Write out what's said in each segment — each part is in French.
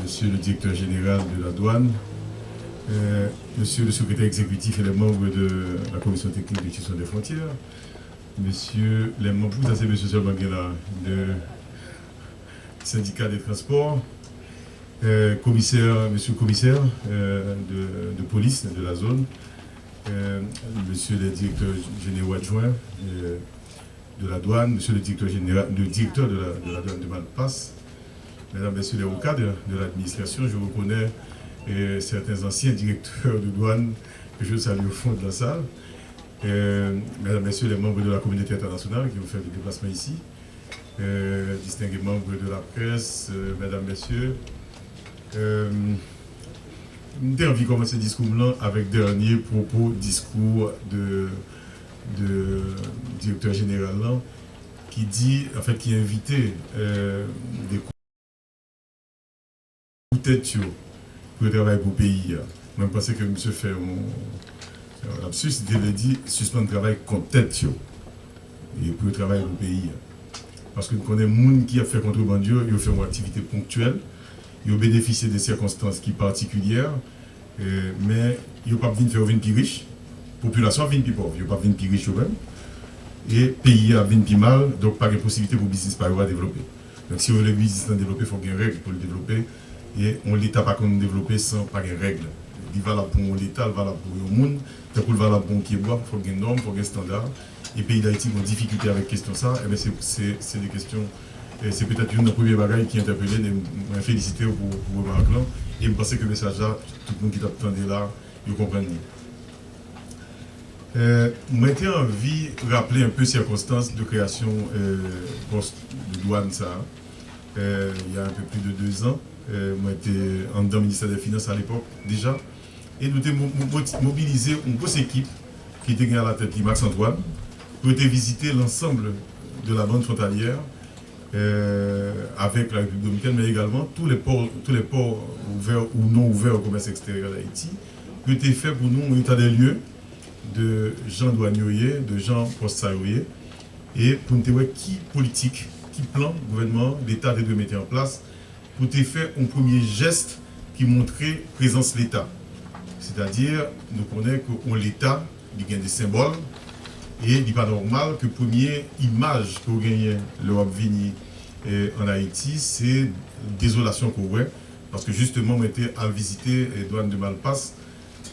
Monsieur le directeur général de la douane, Monsieur le secrétaire exécutif et les membres de la commission technique de gestion des frontières, Monsieur les membres, vous avez Monsieur Manguela du syndicat des transports, commissaire, Monsieur le commissaire de police de la zone, Monsieur le directeur général adjoint de la douane, Monsieur le directeur général, le directeur de la douane de Malpasse, Mesdames, Messieurs les avocats de l'administration, je reconnais certains anciens directeurs de douane que je salue au fond de la salle. Mesdames, Messieurs les membres de la communauté internationale qui ont fait le déplacement ici, distingués membres de la presse, Mesdames, Messieurs. J'ai envie de commencer ce discours-là avec dernier propos, discours de directeur général là, qui dit, en fait, qui a invité des tête pour travailler pour le pays. Je pense que M. fait un lapsus, il dit suspendre le travail contre tête et pour travailler pour le pays. Parce que nous connaissons des gens qui ont fait contrebande, ils ont fait une activité ponctuelle, ils ont bénéficié de circonstances qui sont particulières, mais ils n'ont pas besoin de faire une plus riche, la population a plus pauvre, ils n'ont pas besoin de plus riche eux-mêmes, et le pays a plus mal, donc pas de possibilité pour le business par développer. Donc si vous voulez le business développer, il faut qu'il y ait une règle pour le développer. Et on l'État pas qu'on développer sans pas de règles. Il va là pour l'État, il va là pour le monde, il va là pour qui boit, il faut qu'il y ait des normes, il faut qu'il y ait des standards. Et les pays d'Haïti ont des difficultés avec question ça, et bien c'est des questions, c'est peut-être une des premières bagailles qui interpellait, je féliciter pour le remarque là, et je pense que le message là, tout le monde qui t'attendait là, il comprend. Moi j'ai envie de rappeler un peu les circonstances de création poste de douane ça, il y a un peu plus de 2 ans. Moi j'étais en dedans ministère des Finances à l'époque déjà, et nous avons mobilisé une grosse équipe qui était à la tête de Max Antoine pour visiter l'ensemble de la bande frontalière avec la République dominicaine, mais également tous les ports ouverts ou non ouverts au commerce extérieur d'Haïti, qui ont été faits pour nous un état des lieux de gens douaniers, de gens post-sailloyers, et pour nous voir qui politique, qui plan gouvernement, l'État de mettre en place pour te faire un premier geste qui montrait présence de l'État. C'est-à-dire, nous connaissons que l'État, il y a des symboles, et il n'est pas normal que la première image qu'on gagne l'Europe venir en Haïti, c'est désolation qu'on voit, parce que justement, on était à visiter les douanes de Malpasse,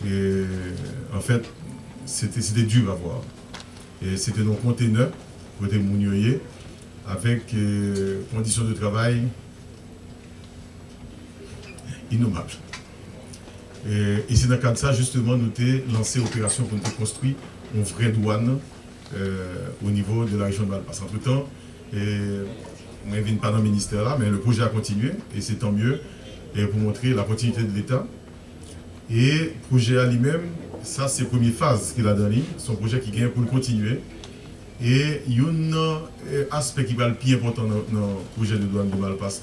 et en fait, c'était dur à voir. Et c'était dans un conteneur, côté Mounioyer, avec conditions de travail innommables. Et c'est dans le cadre de ça, justement, nous avons lancé l'opération pour nous construire une vraie douane au niveau de la région de Malpasse. Entre-temps, on ne vient pas dans le ministère là, mais le projet a continué, et c'est tant mieux, et pour montrer la continuité de l'État. Et le projet à lui-même, ça c'est la première phase qu'il a donné, son projet qui gagne pour le continuer. Et il y a un aspect qui va le plus important dans le projet de douane de Malpasse.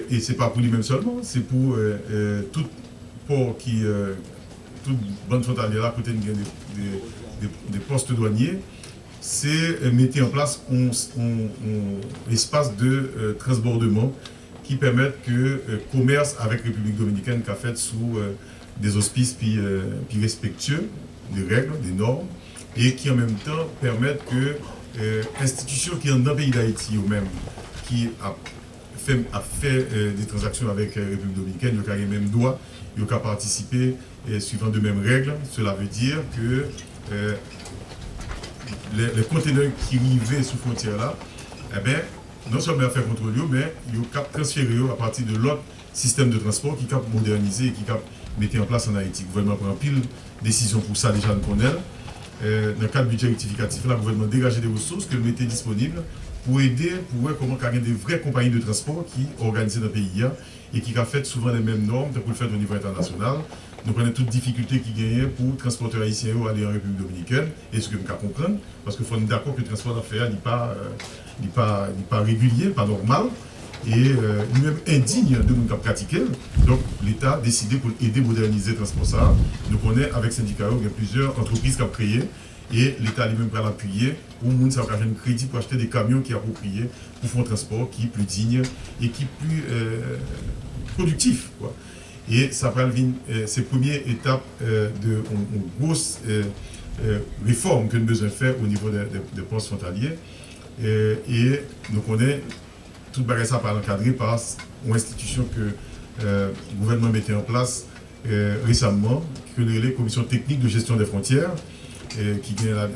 Et ce n'est pas pour lui-même seulement, c'est pour tout port qui, toute bande frontalière là, côté des postes douaniers, c'est mettre en place un espace de transbordement qui permettent que le commerce avec la République dominicaine qu'a fait sous des auspices puis respectueux des règles, des normes, et qui en même temps permettent que institution qui est dans le pays d'Haïti ou même qui a fait des transactions avec la République dominicaine, il y a les mêmes droits, il y a participer suivant de mêmes règles. Cela veut dire que les conteneurs qui arrivaient sous frontière là, eh bien, non seulement faire contrôle, mais ils ont transféré à partir de l'autre système de transport qui a modernisé et qui a mis en place en Haïti. Le gouvernement prend pile décision pour ça, déjà, nous connaissons. Dans le cadre budget rectificatif, le gouvernement dégage des ressources que le mettait disponibles pour aider, pour voir comment il y a des vraies compagnies de transport qui organisent dans le pays et qui ont fait souvent les mêmes normes pour le faire au niveau international. Nous connaissons toutes les difficultés qui gagnent pour transporter haïtiens aller en République dominicaine, et ce que nous comprenons, parce qu'il faut être d'accord que le transport d'affaires n'est pas régulier, pas normal, et lui-même indigne de nous pratiquer. Donc l'État a décidé pour aider à moderniser le transport ça. Nous connaissons avec syndicat, il y a plusieurs entreprises qui ont créé, et l'État lui-même va l'appuyer pour que ça un crédit pour acheter des camions qui sont appropriés pour faire un transport qui est plus digne et qui est plus productif, quoi. Et ça va venir, ces premières étapes de grosse réforme que nous avons besoin de faire au niveau des postes frontaliers. Et nous connaissons tout le bagage ça par encadré par une institution que le gouvernement mettait en place récemment, que les commissions techniques de gestion des frontières, qui gagne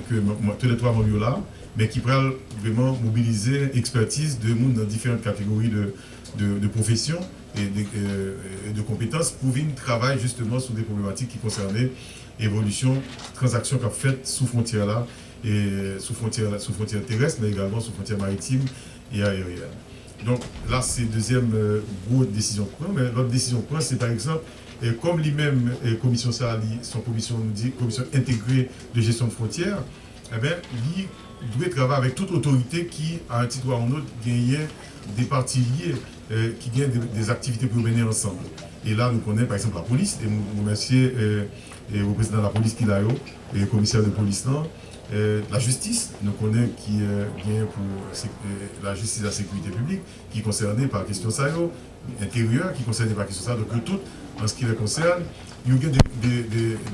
tous les 3 membres là, mais qui pourraient vraiment mobiliser expertise de monde dans différentes catégories de professions et de compétences pour venir travailler justement sur des problématiques qui concernaient évolution, transactions qu'a faites sous frontières là, et sous frontières terrestres, mais également sous frontières maritimes et aériennes. Donc là, c'est la deuxième grosse décision que prend, mais l'autre décision que prend, c'est par exemple, comme lui-même, commission Sali, son commission nous dit, commission intégrée de gestion de frontières, eh bien, lui doit travailler avec toute autorité qui, à un titre ou à un autre, gagne des parties liées, qui gagnent des activités pour mener ensemble. Et là, nous connaissons par exemple la police, et nous remercions le président de la police qui l'a eu, et le commissaire de police là, la justice, nous connaissons qui vient pour la justice et la sécurité publique, qui est concernée par la question ça, intérieure, qui est concernée par la question ça, donc tout, en ce qui les concerne, il y a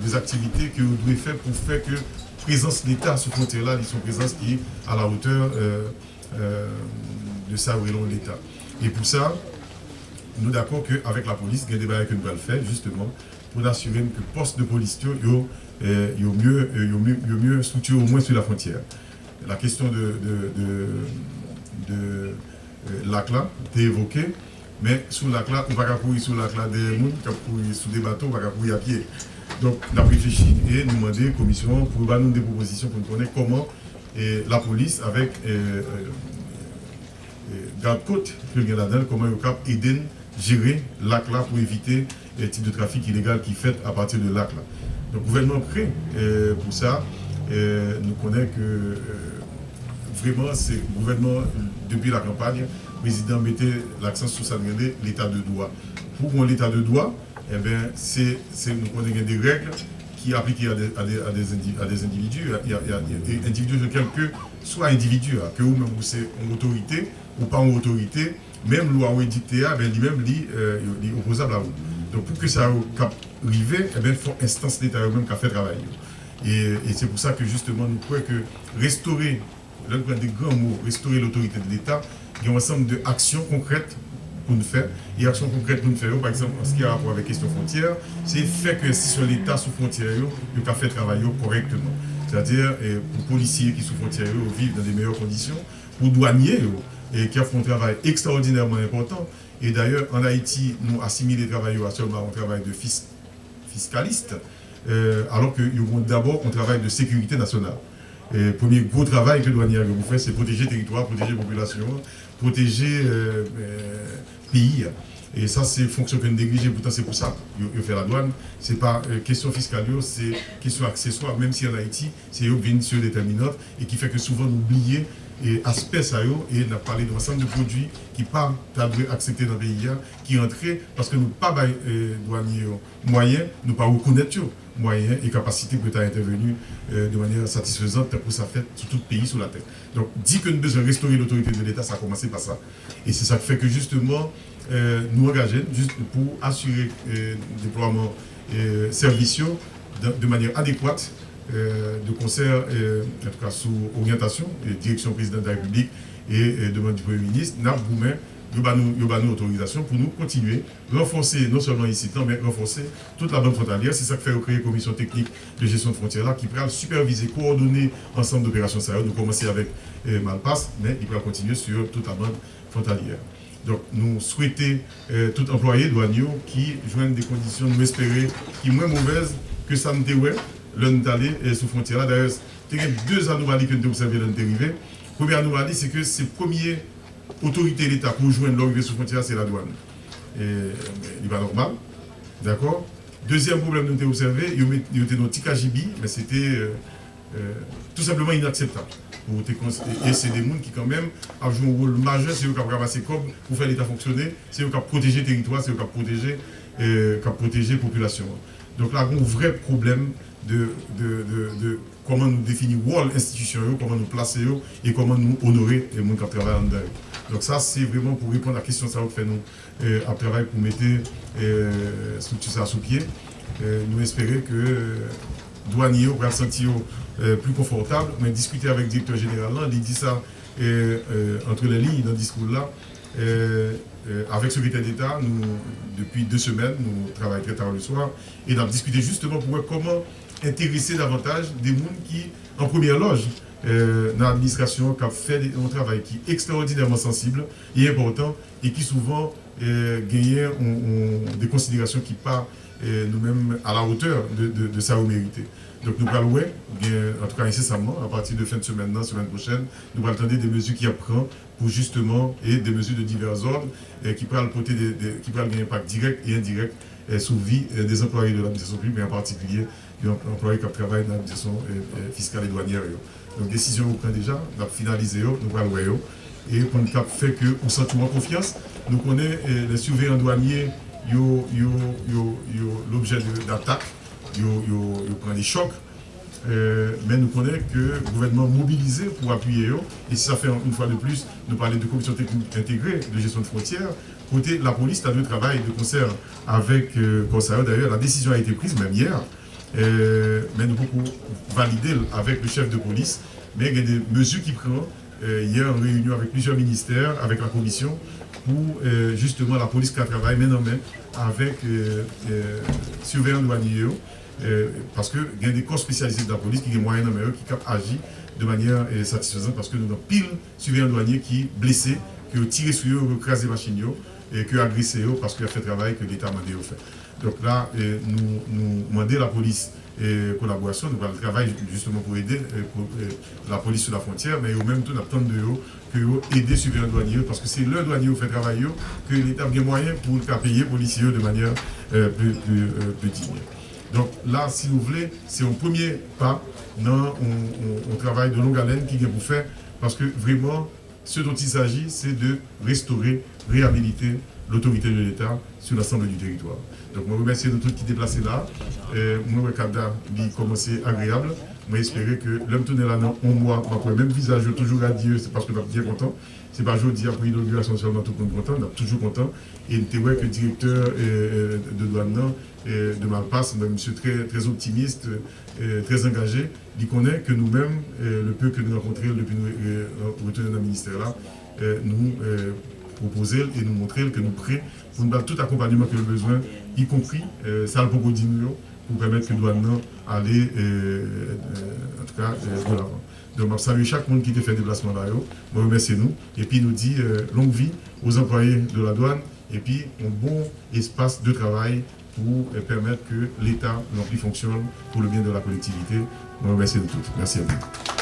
des activités que vous devez faire pour faire que la présence de l'État sur frontière là, ils sont présence qui est à la hauteur de ça, de l'État. Et pour ça, nous sommes d'accord qu'avec la police, il y a des débats que nous allons faire justement pour assurer que le poste de police est mieux structuré au moins sur la frontière. La question de l'ACLA est évoquée, mais sur l'ACLA, on ne va pas courir sur l'ACLA des gens, on va courir sur des bateaux, on va courir à pied. Donc, on a réfléchi et nous demandé à la commission pour nous des propositions pour nous connaître comment la police, avec garde-côte, comment ils peuvent aider à gérer l'ACLA pour éviter les types de trafic illégal qui fait à partir de l'ACLA. Donc, le gouvernement prêt pour ça. Nous connaissons que vraiment, c'est le gouvernement, depuis la campagne, le président mettait l'accent sur ça, l'état de droit. Pour l'état de droit, eh bien, nous connaissons des règles qui appliquent à des individus. Il y a des individus de quelque soit individu, que vous-même c'est en autorité ou pas en autorité, même loi ou édicté, lui-même est opposable à vous. Donc pour que ça arrive, eh bien, il faut instance d'État même qui a fait travail. Et c'est pour ça que justement nous croyons que restaurer, là nous prenons des grands mots, restaurer l'autorité de l'État, il y a un ensemble d'actions concrètes pour nous faire. Et actions concrètes pour nous faire, par exemple, en ce qui a rapport avec la question frontière, c'est faire que si sur l'État sous frontière, il a fait travailler correctement. C'est-à-dire pour policiers qui sous frontière vivent dans des meilleures conditions, pour douaniers qui font un travail extraordinairement important. Et d'ailleurs, en Haïti, nous assimilons les travailleurs à seulement un travail de fiscaliste, alors que d'abord un travail de sécurité nationale. Le premier gros travail que le douanier vous fait, c'est protéger le territoire, protéger la population, protéger le pays. Et ça, c'est une fonction que nous négligeons, pourtant c'est pour ça qu'il fait la douane. Ce n'est pas question fiscale, c'est question accessoire, même si en Haïti, c'est une sur déterminante et qui fait que souvent nous oublions et aspect ça et on a parlé d'un ensemble de produits qui ne pas acceptés dans le pays, qui entrent parce que nous pas douaniers moyens, nous pas reconnaître moyens et capacités pour être intervenus de manière satisfaisante pour ça fait sur tout le pays, sur la terre. Donc, dit que nous devons restaurer l'autorité de l'État, ça a commencé par ça. Et c'est ça qui fait que justement, nous engager juste pour assurer le déploiement servicieux de manière adéquate de concert, en tout cas sous orientation et direction président de la République et demande du Premier ministre, nous avons autorisation pour nous continuer, renforcer non seulement ici, mais renforcer toute la bande frontalière. C'est ça que fait créer une commission technique de gestion de frontières là, qui pourra superviser, coordonner ensemble d'opérations sérieuses. Nous commençons avec Malpasse, mais il pourra continuer sur toute la bande frontalière. Donc nous souhaitons tout employé douanier qui joignent des conditions, nous espérer, qui sont moins mauvaises que ça nous déroule, l'un d'aller sous frontière là. D'ailleurs, il y a deux anomalies que nous observons dans le dérivé. Première anomalie, c'est que ces premiers autorité de l'État pour joindre l'arrivée sous frontière, c'est la douane. Il n'est pas normal. D'accord. Deuxième problème que nous avons observé, il y a nos TKJB, mais c'était tout simplement inacceptable. Et c'est des gens qui, quand même, ont joué un rôle majeur, c'est eux qui ont ramassé comme pour faire l'État fonctionner, c'est eux qui ont protégé le territoire, c'est eux qui ont protégé la population. Donc là, il y a un vrai problème de comment nous définir le rôle institutionnel, comment nous placer et comment nous honorer les gens qui travaillent en dedans. Donc ça, c'est vraiment pour répondre à la question, ça va faire nous à travailler pour mettre structure ça sous pied. Nous espérons que douanier va se sentir plus confortable, mais discuter avec le directeur général, il dit ça entre les lignes dans le discours là. Avec le secrétaire d'État, depuis 2 semaines, nous travaillons très tard le soir et nous avons discuté justement pour voir comment intéresser davantage des gens qui, en première loge, dans l'administration, qui a fait un travail qui est extraordinairement sensible et important et qui souvent gagne des considérations qui partent nous-mêmes à la hauteur de sa mérité. Donc nous allons, en tout cas incessamment, à partir de fin de semaine, semaine prochaine, nous allons attendre des mesures qui apprennent pour justement, et des mesures de divers ordres qui pourraient gagner un impact direct et indirect sur la vie des employés de l'administration publique, mais en particulier des employés qui travaillent dans l'administration fiscale et douanière. Donc décision qu'on prend déjà, nous avons finalisé, nous allons voir. Et pour nous fait que nous sentons en confiance, nous connaissons les surveillants douaniers, l'objet d'attaque, ils prennent des chocs, mais nous connaissons que le gouvernement mobilisé pour appuyer eux. Et si ça fait une fois de plus, nous parler de commission technique intégrée de gestion de frontières. Côté la police, a deux travail de concert avec le conseil. D'ailleurs, la décision a été prise même hier, mais nous pouvons valider avec le chef de police. Mais il y a des mesures qui prennent. Hier, en réunion avec plusieurs ministères, avec la commission, pour justement la police qui travaille main en main avec surveillants douaniers. Parce qu'il y a des corps spécialisés de la police qui ont moyens de qui agissent de manière satisfaisante parce que nous avons pile de surveillants douaniers qui blessés, qui ont tiré sur eux, qui ont écrasé les machines, qui ont agressé eux parce qu'ils ont fait le travail que l'État m'a fait. Donc là, nous demandons à la police collaboration, nous allons travailler justement pour aider la police sur la frontière, mais au même temps, nous attendons de eux que aider les surveillants douaniers parce que c'est le douanier qui fait travailler que l'État a des moyens pour payer les policiers de manière plus digne. Donc là, si vous voulez, c'est un premier pas dans un travail de longue haleine qui est pour faire, parce que vraiment, ce dont il s'agit, c'est de restaurer, réhabiliter l'autorité de l'État sur l'ensemble du territoire. Donc, je remercie de tous qui déplacent là. Moi, le cadre a commencé agréable. Je espère que l'homme tourné là dans un mois, le même visage, toujours à Dieu, c'est parce que nous sommes bien contents. Ce n'est pas aujourd'hui après l'inauguration seulement tout le monde content, nous sommes toujours contents. Et nous avons que le directeur de douane de Malpasse, un monsieur très optimiste, très engagé, il connaît que nous-mêmes, le peu que nous rencontrons depuis nous retourner dans le ministère là, nous proposer et nous montrer que nous sommes prêts pour nous donner tout accompagnement que nous avons besoin, y compris ça le propos d'Inno pour permettre que nous douane aller en tout cas de l'avant. Donc, je salue chaque monde qui a fait le déplacement là. Je remercie nous. Et puis, nous dit longue vie aux employés de la douane. Et puis, un bon espace de travail pour permettre que l'État fonctionne pour le bien de la collectivité. Je remercie de toutes. Merci à vous.